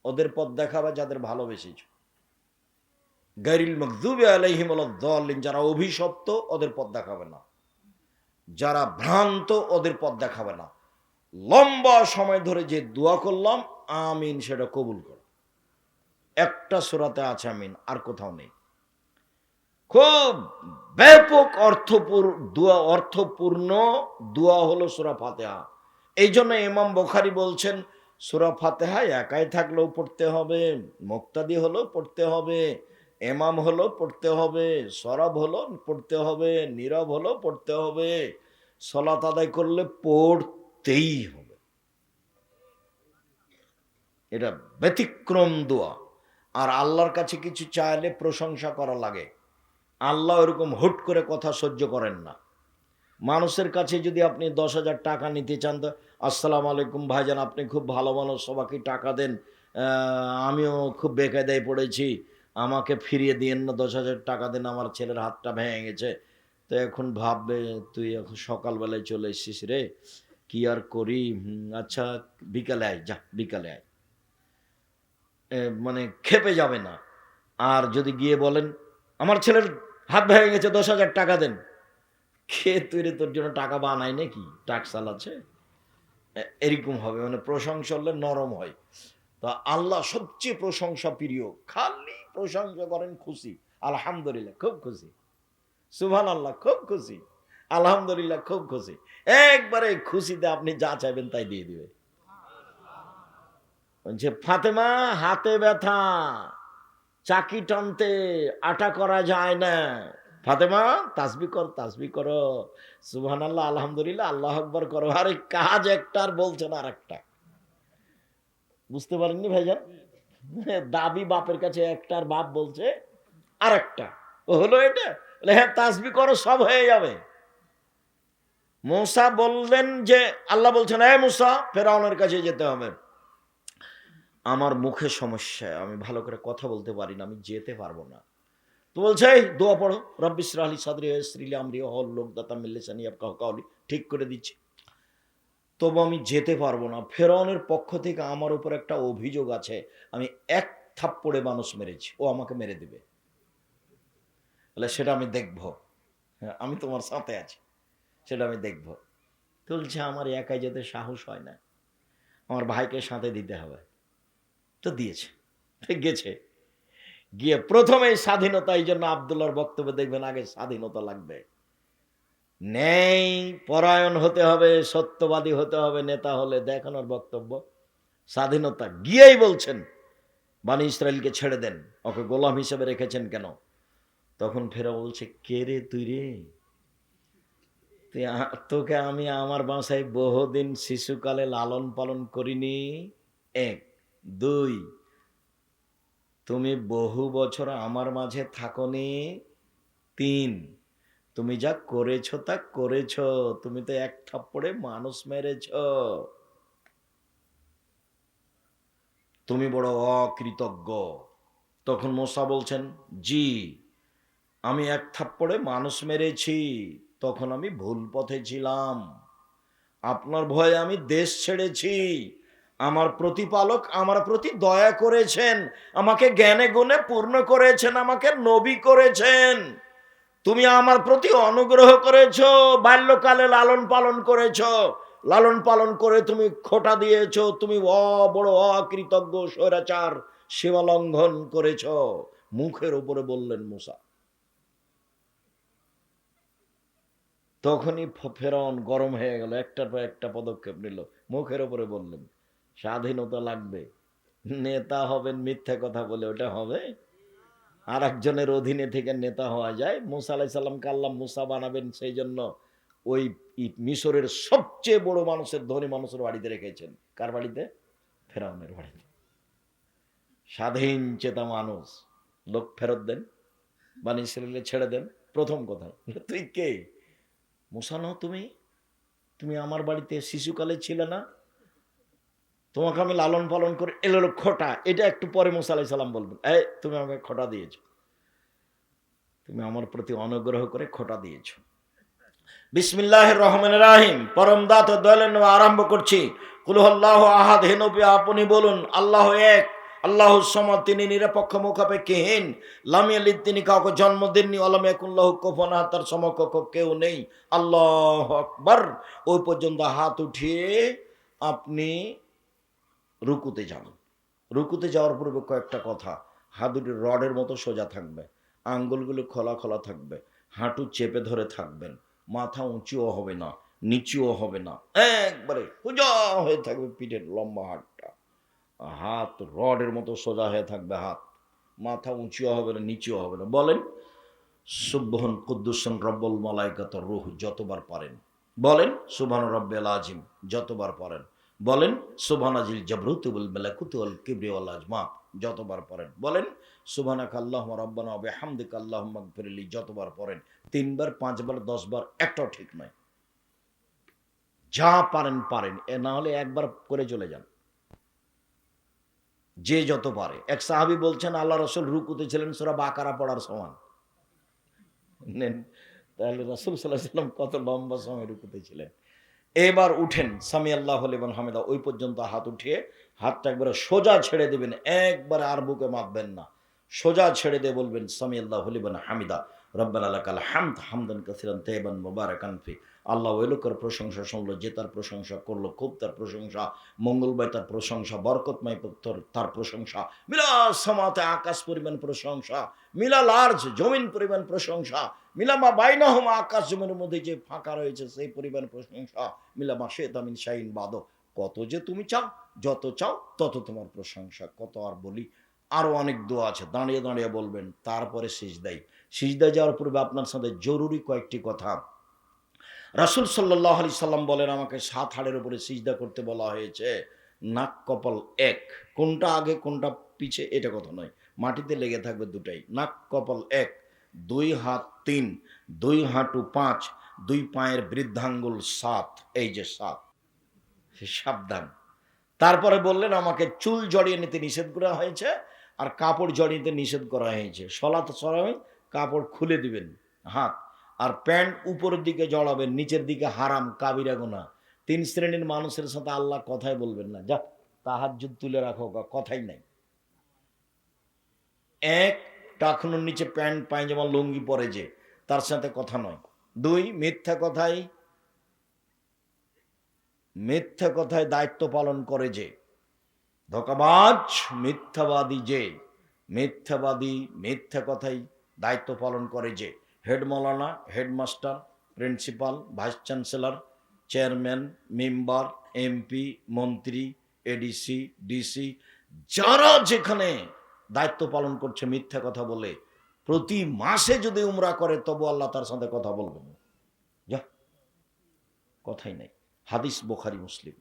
ওদের পথ দেখাবা যাদের ভালোবেসেছো। গায়রিল মাগযুবি আলাইহিম ওয়ালাদ-দাল্লিন, যারা অভিশপ্ত ওদের পথ দেখাবে না, যারা ভ্রান্ত ওদের পথ দেখাবে না। লম্বা সময় ধরে যে দোয়া করলাম আমিন, সেটা কবুল করো। একটা সূরাতে আছে আমিন, আর কোথাও নেই। খুব ব্যাপক অর্থপূর্ণ দোয়া হলো সূরা ফাতিহা। এই জন্য ইমাম বুখারী বলছেন সূরা ফাতিহা একাই থাকলেও পড়তে হবে, মুক্তাদি হলেও পড়তে হবে, ইমাম হলেও পড়তে হবে, সরব হলেও পড়তে হবে, নীরব হলেও পড়তে হবে, সালাত আদায় করলে পড়তেই হবে। এটা ব্যতিক্রম দোয়া। আর আল্লাহর কাছে কিছু চাইলে প্রশংসা করা লাগে। আল্লাহ এরকম হুট করে কথা সহ্য করেন না। মানুষের কাছে যদি আপনি 10,000 টাকা নিতে চান, তো আসসালামু আলাইকুম ভাইজান, আপনি খুব ভালো মানুষ, সবাইকে টাকা দেন, আমিও খুব বেকায়দায় পড়েছি, আমাকে ফিরিয়ে দিয়েন না, 10,000 টাকা দেন, আমার ছেলের হাতটা ভেঙে গেছে। তো এখন ভাববে তুই এখন সকালবেলায় চলে এসেছিস রে, কি আর করি, আচ্ছা বিকালে আয়, যা বিকালে আয়। মানে খেপে যাবে না। আর যদি গিয়ে বলেন আমার ছেলের হাত ভেঙে গেছে, 10,000 টাকা দেন, কে তুই রে, তোর জন্য টাকা বানায় নাকি, টাকসাল আছে, এরকম হবে। মানে প্রশংসা হলে নরম হয়। তো আল্লাহ সবচেয়ে প্রশংসা প্রিয়, খালি প্রশংসা করেন, খুশি, আলহামদুলিল্লাহ খুব খুশি, সুবহানাল্লাহ খুব খুশি, আলহামদুলিল্লাহ খুব খুশি। একবারে খুশিতে আপনি যা চাইবেন তাই দিয়ে দিবে। যে ফাতেমা হাতে ব্যথা, চাকি টানতে আটা করা যায় না, ফাতেমা তাসবিহ কর, তাসবিহ করো, সুবহানাল্লাহ আলহামদুলিল্লাহ আল্লাহু আকবার করো। আরে কাজ একটা আর বলছেন আর একটা, বুঝতে পারেননি ভাইজান? দাবি বাপের কাছে একটা, আর বাপ বলছে আর একটা, হলো এটা, হ্যাঁ তাসবিহ করো, সব হয়ে যাবে। মূসা বললেন যে, আল্লাহ বলছেন হে মূসা, ফেরাউনের কাছে যেতে হবে, আমার মুখে সমস্যা, আমি ভালো করে কথা বলতে পারি না, আমি যেতে পারবো না। তো বলছে এই দোয়া পড়ো, রব্বি ইশরাহ লি সাদরি ওয়াইসির লি আমরি ওয়াহলুল উকদাতাম মিন লিসানি ইয়াফকাহু কাওলি, ঠিক করে দিচ্ছি, তবু আমি যেতে পারবো না। ফেরাউনের পক্ষ থেকে আমার উপর একটা অভিযোগ আছে, আমি এক থাপ্পড়ে মানুষ মেরেছি, ও আমাকে মেরে দিবে, বলে সেটা আমি দেখব, হ্যাঁ আমি তোমার সাথে আছি, সেটা আমি দেখব। বলছে আমার একাই যেতে সাহস হয় না, আমার ভাইকে সাথে দিতে হবে। তো দিয়েছে, গেছে, গিয়ে প্রথমেই স্বাধীনতা, এই জন্য আব্দুল্লাহর বক্তব্য দেখবেন আগে স্বাধীনতা লাগবে, ন্যায় পরায়ণ হতে হবে, সত্যবাদী হতে হবে নেতা হলে, দেখানোর বক্তব্য স্বাধীনতা। গিয়েই বলছেন বানি ইসরায়েলকে ছেড়ে দেন, ওকে গোলাম হিসেবে রেখেছেন কেন? তখন ফেরাও বলছে কে রে তুই রে, তোকে আমি আমার বাসায় বহুদিন শিশুকালে লালন পালন করিনি, এক, দুই, তুমি বহু বছর আমার মাঝে থাকনি, তিন, তুমি যা করেছো তা করেছো, তুমি তো এক থাপ্পড়ে মানুষ মেরেছ, তুমি বড় অকৃতজ্ঞ। তখন মূসা বলছেন জি, আমি এক থাপ্পড়ে মানুষ মেরেছি, তখন আমি ভুল পথে ছিলাম, আপনার ভয়ে আমি দেশ ছেড়েছি, আমার প্রতিপালক আমার প্রতি দয়া করেছেন, আমাকে জ্ঞানে গুণে পূর্ণ করেছেন, আমাকে নবী করেছেন, তুমি আমার প্রতি অনুগ্রহ করেছো, বাল্যকালে লালন পালন করেছো, লালন পালন করে তুমি খোঁটা দিয়েছো, তুমি বড় অকৃতজ্ঞ স্বৈরাচার, সীমা লঙ্ঘন করেছো। মুখের উপরে বললেন মূসা। তখনই ফেরাউন গরম হয়ে গেল, একটার পর একটা পদক্ষেপ নিল, মুখের উপরে বললেন স্বাধীনতা লাগবে, নেতা হবেন মিথ্যা কথা বলে, ওটা হবে? আর একজনের অধীনে থেকে নেতা হওয়া যায়? মুসা আলাইহিস সালামকে আল্লাহ মুসা বানাবেন, সেই জন্য ওই মিশরের সবচেয়ে বড় মানুষের, ধনী মানুষের বাড়িতে রেখেছেন। কার বাড়িতে? ফেরাউনের বাড়িতে। স্বাধীন চেতা মানুষ, লোক ফেরত দেন, বানি ইসরাইলে ছেড়ে দেন। প্রথম কথা, তুই কে? মুসা নও তুমি? তুমি আমার বাড়িতে শিশুকালে ছিলে না? তোমাকে আমি লালন পালন করে এলো খোটা। এটা একটু পরে মুসা আলাইহিস সালাম বলবেন, এই তুমি আমাকে খোটা দিয়েছো, তুমি আমার প্রতি অনুগ্রহ করে খোটা দিয়েছো। বিসমিল্লাহির রহমানির রহিম, পরম দাতা দয়ালুর নামে আরম্ভ করছি। কুল হুয়াল্লাহু আহাদ, হে নবী আপনি বলুন আল্লাহ এক, আল্লাহুস সামাদ, তিনি নিরপেক্ষ মুখাপেক্ষীহীন। লাম ইয়ালিদ, তিনি কাউকে জন্ম দেননি। ওয়ালাম ইয়াকুল লাহু কুফুয়ান আহাদ, তার সমকক্ষ কেউ নেই। আল্লাহু আকবার। ওই পর্যন্ত হাত উঠিয়ে আপনি রুকুতে যান। রুকুতে যাওয়ার পূর্বে কয়েকটা কথা। হাত দুটি রডের মতো সোজা থাকবে, আঙ্গুলগুলো খোলা খোলা থাকবে, হাঁটু চেপে ধরে থাকবেন, মাথা উঁচুও হবে না নিচুও হবে না, একবারে সোজা হয়ে থাকবে পিঠের লম্বা হাতটা। হাত রডের মতো সোজা হয়ে থাকবে, হাত, মাথা উঁচুও হবে না নিচুও হবে না। বলেন সুবহান কুদ্দুসুন রব্বুল মালাইকাতুর রূহ, যতবার পারেন বলেন। সুবহান রব্বিল আযীম, যতবার পারেন বলেন। সুবহানাজিল জাবরুতি ওয়াল মালাকুতি ওয়াল কিবরি ওয়াল আজমা, যতবার পারেন বলেন। সুবহানাকা আল্লাহুম্মা রাব্বানা ওয়া বিহামদিকা আল্লাহুম্মা গফিরলি, যতবার পড়েন। 3 বার 5 বার 10 বার একটাও ঠিক নয়। যা পারেন পারেন, এ না হলে একবার করে চলে যান, যে যত পারে। এক সাহাবী বলছেন আল্লাহ রাসূল রুকুতে ছিলেন সূরা বাকারা পড়ার সমান। নেন, তাহলে রাসূল সাল্লাল্লাহু আলাইহি ওয়াসাল্লাম কত লম্বা সময় রুকুতে ছিলেন। এবার উঠেন, সামি আল্লাহু লিমান হামিদা, ওই পর্যন্ত হাত উঠিয়ে হাতটা একবারে সোজা ছেড়ে দেবেন, একবারে আর বুকে মাপবেন না, সোজা ছেড়ে দিয়ে বলবেন সামি আল্লাহু লিমান হামিদা রব্বানা লাকাল হামদ হামদান কাসিরান তাইয়িবান মুবারাকান ফি। আল্লাহ ওই লোকের প্রশংসা শুনলো যে তার প্রশংসা করলো, খুব তার প্রশংসা, মঙ্গলময় তার প্রশংসা, বরকতময় তার প্রশংসা, মিলা সামাতে আকাশ পরিমাণ প্রশংসা, মিলা লার্জ জমিন পরিমাণ প্রশংসা, মিলামা বাইনাহুমা আকাশ জমিনের মধ্যে যে ফাঁকা রয়েছে সেই পরিমাণ প্রশংসা, মিলামা শেতামিন শাইন বাদ, কত যে তুমি চাও, যত চাও তত তোমার প্রশংসা। কত আর বলি, আরো অনেক দোয়া আছে, দাঁড়িয়ে দাঁড়িয়ে বলবেন। তারপরে সিজদায়, সিজদায় যাওয়ার পূর্বে আপনার সাথে জরুরি কয়েকটি কথা। রাসূল সাল্লাল্লাহু আলাইহি সাল্লাম বলেন আমাকে 7 হাড়ের উপরে সিজদা করতে বলা হয়েছে। নাক কপাল এক, কোনটা আগে কোনটা পিছে এটা কথা নয়, মাটিতে লেগে থাকবে দুটাই। নাক কপাল এক, 2 হাত 3, 2 হাঁটু 5, 2 পায়ের বৃদ্ধাঙ্গুল 7, এই যে 7, সাবধান। তারপরে বললেন আমাকে চুল জড়িয়ে নিতে নিষেধ করা হয়েছে আর কাপড় জড়িয়ে নিতে নিষেধ করা হয়েছে। সলাত সময় কাপড় খুলে দিবেন হাত, আর প্যান্ট উপরের দিকে জড়াবেন, নিচের দিকে হারাম, কাবিরা গুনাহ। 3 শ্রেণীর মানুষের সাথে আল্লাহ কথাই বলবেন না, যা তাহাজ্জুদ তুলে রাখো, কথাই নাই। এক, টাকনুর নিচে প্যান্ট পায়জামা লুঙ্গি পরে যে, তার সাথে কথা নয়। 2, মিথ্যা কথায় দায়িত্ব পালন করে যে, ধোঁকাবাজ মিথ্যাবাদী যে, মিথ্যাবাদী মিথ্যা কথাই দায়িত্ব পালন করে যে, হেড মৌলানা, headmaster, principal, vice chancellor, chairman, member, MP, মন্ত্রী, এডিসি, ডিসি, যারা যেখানে দায়িত্ব পালন করছে মিথ্যা কথা বলে, প্রতি মাসে যদি উমরা করে তবু আল্লাহ তার সাথে কথা বলবেন, যা কথাই নাই। হাদিস বুখারী মুসলিম।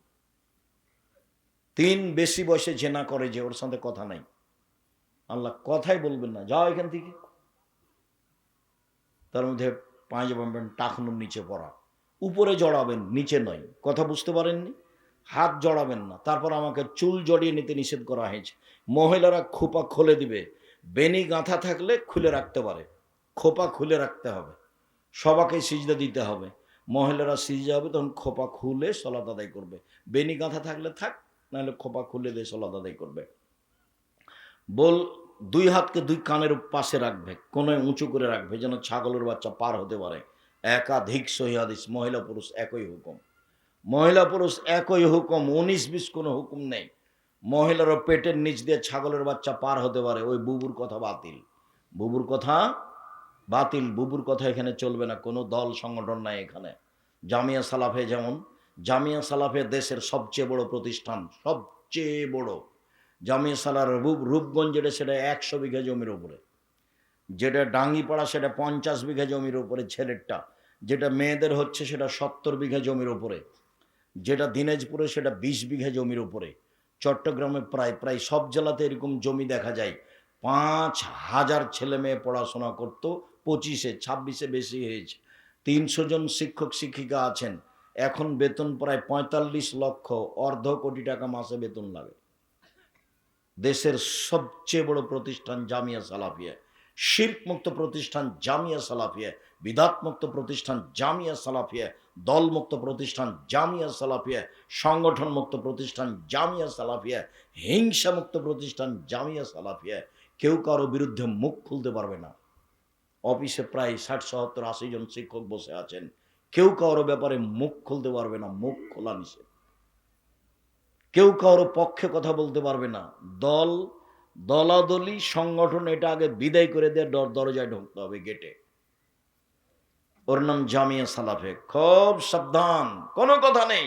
3, বেশি বয়সে জেনা করে যে, ওর সাথে কথা নাই, আল্লাহ কথাই বলবেন না, যাও এখান থেকে। তার মধ্যে পায়জামা প্যান্ট টাকনুর নিচে পরা, উপরে জড়াবেন নিচে নয়, কথা বুঝতে পারেননি? হাত জড়াবেন না। তারপর আমাকে চুল জড়িয়ে নিতে নিষেধ করা হয়েছে। মহিলারা খোপা খুলে দিবে, বেনি গাঁথা থাকলে খুলে রাখতে পারে, খোপা খুলে রাখতে হবে। সবাকে সিজদা দিতে হবে, মহিলারা সিজদা হবে তখন খোপা খুলে সলাত আদায় করবে। বেনি গাঁথা থাকলে থাক, নাহলে খোপা খুলে দিয়ে সলাত আদায় করবে। বল 2 হাতকে 2 কানের পাশে রাখবে, কোনোয় উঁচু করে রাখবে যেন ছাগলের বাচ্চা পার হতে পারে। একাধিক সহিহ হাদিস, মহিলা পুরুষ একই হুকুম, মহিলা পুরুষ একই হুকুম, 19-20 কোনো হুকুম নেই। মহিলারও পেটের নিচ দিয়ে ছাগলের বাচ্চা পার হতে পারে, ওই বুবুর কথা বাতিল, বুবুর কথা বাতিল, বুবুর কথা এখানে চলবে না। কোনো দল সংগঠন নাই এখানে। জামিয়া সালাফে, যেমন জামিয়া সালাফে দেশের সবচেয়ে বড় প্রতিষ্ঠান, সবচেয়ে বড় জামিয়া সালার রূপগঞ্জ, যেটা সেটা 100 বিঘা জমির উপরে, যেটা ডাঙ্গিপাড়া সেটা 50 বিঘা জমির উপরে ছেলেরটা, যেটা মেয়েদের হচ্ছে সেটা 70 বিঘা জমির উপরে, যেটা দিনাজপুরে সেটা 20 বিঘা জমির উপরে, চট্টগ্রামে প্রায় প্রায় সব জেলাতে এরকম জমি দেখা যায়। 5,000 ছেলে মেয়ে পড়াশোনা করতো, 25-এ 26-এ বেশি হয়েছে। 300 জন শিক্ষক শিক্ষিকা আছেন। এখন বেতন প্রায় 45 লক্ষ, অর্ধ কোটি টাকা মাসে বেতন লাগে। দেশের সবচেয়ে বড় প্রতিষ্ঠান জামিয়া সালাফিয়া, শিরক মুক্ত প্রতিষ্ঠান জামিয়া সালাফিয়া, বিদাত মুক্ত প্রতিষ্ঠান জামিয়া সালাফিয়া, দল মুক্ত প্রতিষ্ঠান জামিয়া সালাফিয়া, সংগঠন মুক্ত প্রতিষ্ঠান জামিয়া সালাফিয়া, হিংসা মুক্ত প্রতিষ্ঠান জামিয়া সালাফিয়া। কেউ কারো বিরুদ্ধে মুখ খুলতে পারবে না। অফিসে প্রায় 60-70-80 জন শিক্ষক বসে আছেন, কেউ কারো ব্যাপারে মুখ খুলতে পারবে না, মুখ খোলা নিষেধ। কেউ কারো পক্ষে কথা বলতে পারবে না। দলাদলি সংগঠন এটা আগে বিদায় করে দিয়ে দরজায় ঢুকতে হবে, গেটে। ওর নাম জামিয়া সালাফে। খুব সাবধান, কোনো কথা নেই,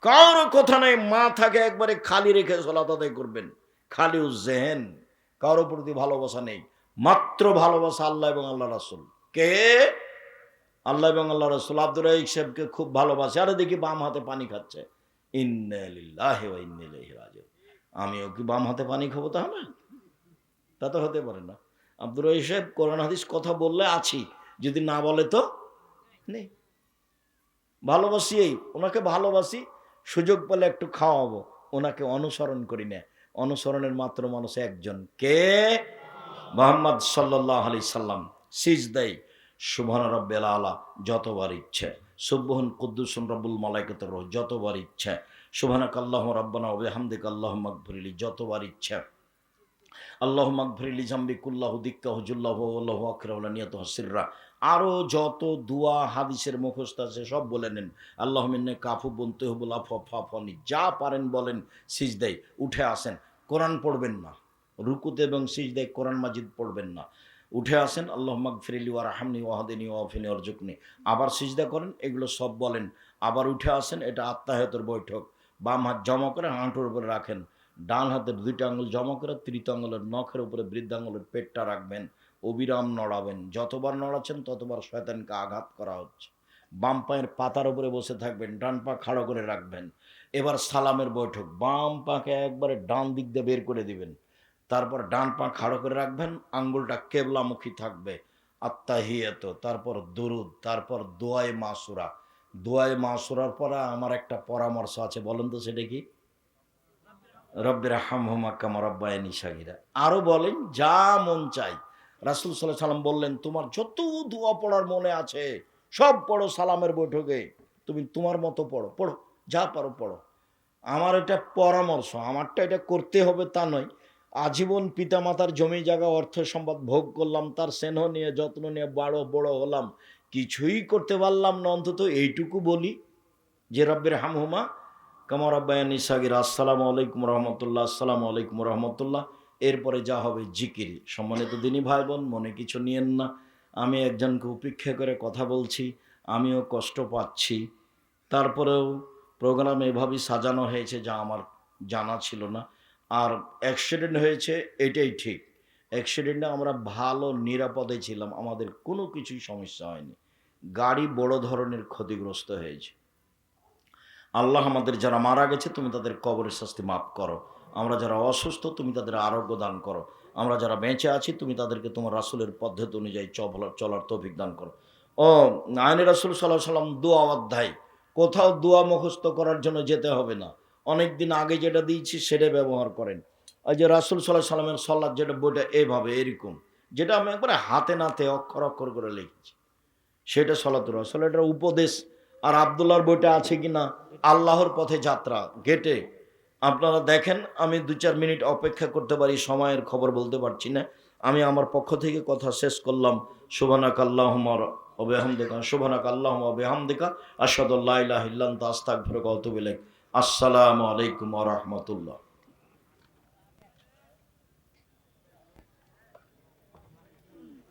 কারো কথা নেই, মাথাকে একবারে খালি রেখে সালাত আদায় করবেন। খালি জেহেন, কারো প্রতি ভালোবাসা নেই, মাত্র ভালোবাসা আল্লাহ এবং আল্লাহ রাসূল। কে? আল্লাহ এবং আল্লাহ রাসূল। আব্দুর রাজ্জাক সাহেবকে খুব ভালোবাসে। আরে দেখি বাম হাতে পানি খাচ্ছে, ইন্না লিল্লাহি ওয়া ইন্না ইলাইহি রাজিউন। আমিও কি বাম হাতে পানি খাবো? তাহলে তা তো হতে পারে না। আব্দুর রাজ্জাক সাহেব কোরআন হাদিস কথা বললে আছি, যদি না বলে তো নেই। ভালোবাসি, এই ওনাকে ভালোবাসি, সুযোগ পেলে একটু খাওয়াবো, ওনাকে অনুসরণ করি না। অনুসরণের মাত্র মানুষ একজন, কে? মুহাম্মদ সাল্লাল্লাহু আলাইহি সাল্লাম। সিজদাই সুবহান রাব্বিল আলা যতবার ইচ্ছে, সুবহান কুদ্দুসুন রব্বুল মালাইকাতুর রূহ যতবার ইচ্ছে, সুবহানাকাল্লাহু রাব্বানা ওয়া বিহামদিকা আল্লাহুম্মা গফিরলি যতবার ইচ্ছে, আল্লাহুম্মা গফিরলি জামবি কুল্লাহু দিক্কাহু জুল্লাহু ওয়াল্লাহু আকরাহু লা নিয়াতুহু সিররা। আরও যত দোয়া হাদিসের মুখস্থ আছে সব বলে নেন। আল্লাহুম্মা ইন্নাকা আফুবুন তুহিব্বুল আফওয়া ফা'ফু আননি। যা পারেন বলেন। সিজদায় উঠে আসেন, কোরআন পড়বেন না, রুকুতে এবং সিজদায় কোরআন মাজিদ পড়বেন না। উঠে আসেন, আল্লাহুম্মা গফিরলি ওয়ারহামনি ওয়াহদিনি ওয়াফিনি ওয়ারজুকনি। আবার সিজদা করেন, এগুলো সব বলেন। আবার উঠে আসেন, এটা আত্তাহিয়াতের বৈঠক। বাম হাত জমা করে হাঁটুর উপরে রাখেন, ডান হাতের 2টা আঙুল জমা করে তৃতীয় আঙুলের নখের উপরে বৃদ্ধাঙ্গুলের পেটটা রাখবেন, অবিরাম নড়াবেন। যতবার নড়াচ্ছেন ততবার শয়তানকে আঘাত করা হচ্ছে। বাম পায়ের পাতার উপরে বসে থাকবেন, ডান পা খাড়ো করে রাখবেন। এবার সালামের বৈঠক, বাম পাকে একবারে ডান দিক দিয়ে বের করে দিবেন, তারপর ডান পা খাড়ো করে রাখবেন, আঙ্গুলটা কেবলামুখী থাকবে। আত্তাহিয়াত, তারপর দুরুদ, তারপর দোয়ায়ে মাসুরা। দোয়ায়ে মাসুরার পরে আমার একটা পরামর্শ আছে, বলেন তো সেটা কি? রব্বির হামহুমা কামা রাব্বায়ানি সাগীরা। আরো বলেন যা মন চাই। রাসূল সাল্লাল্লাহু আলাইহি সাল্লাম বললেন, তোমার যত দোয়া পড়ার মনে আছে সব পড়ো সালামের বৈঠকে, তুমি তোমার মতো পড়ো, পড়ো, যা পারো পড়ো। আমার এটা পরামর্শ, আমারটা এটা করতে হবে তা নয়। আজীবন পিতামাতার জমি জায়গা অর্থ সম্পদ ভোগ করলাম, তার স্নেহ নিয়ে যত্ন নিয়ে বড় হলাম, কিছুই করতে পারলাম না, অন্তত এইটুকু বলি যে রব্বির হামহুমা কামা রাব্বায়ানি সাগীরা। আসসালামু আলাইকুম রহমতুল্লাহ, আসসালামু আলাইকুম রহমতুল্লাহ। এরপরে যা হবে জিকির। সম্মানিত দিনী ভাই বোন, মনে কিছু নিয়েন না, আমি একজনকে উপেক্ষা করে কথা বলছি, আমিও কষ্ট পাচ্ছি। তারপরেও প্রোগ্রাম এভাবেই সাজানো হয়েছে যা আমার জানা ছিল না। আর অ্যাক্সিডেন্ট হয়েছে এটাই ঠিক, অ্যাক্সিডেন্টে আমরা ভালো নিরাপদে ছিলাম, আমাদের কোনো কিছুই সমস্যা হয়নি। গাড়ি বড় ধরনের ক্ষতিগ্রস্ত হয়েছে। আল্লাহ আমাদের যারা মারা গেছে তুমি তাদের কবরের শাস্তি মাফ করো, আমরা যারা অসুস্থ তুমি তাদের আরোগ্য দান করো, আমরা যারা বেঁচে আছি তুমি তাদেরকে তোমার রাসূলের পদ্ধতি অনুযায়ী চলার তৌফিক দান করো। ও আইনে রাসূল সাল্লাল্লাহু আলাইহি সাল্লাম দোয়া অধ্যায়, কোথাও দোয়া মুখস্থ করার জন্য যেতে হবে না, অনেক দিন আগে যেটা দিয়েছি সেটা ব্যবহার করেন। ওই যে রাসূল সাল্লাল্লাহু আলাইহি সাল্লামের সালাত যেটা বইটা এইভাবে এরকম, যেটা আমি একবারে হাতে নাতে অক্ষর অক্ষর করে লিখেছি, সেটা সালাতুর রাসূল, এটা উপদেশ। আর আব্দুল্লাহর বইটা আছে কিনা আল্লাহর পথে যাত্রা, গেটে আপনারা দেখেন। আমি 2-4 মিনিট অপেক্ষা করতে পারি, সময়ের খবর বলতে পারছি না। আমি আমার পক্ষ থেকে কথা শেষ করলাম। সুবহানাকাল্লাহুম্মা ওয়া বিহামদিকা, সুবহানাকাল্লাহুম্মা ওয়া বিহামদিকা, আশহাদু আল্লা ইলাহা ইল্লা আনতা আস্তাগফিরুকা ওয়া আতুবু ইলাইক। আসসালামু আলাইকুম ওয়া রাহমাতুল্লাহ।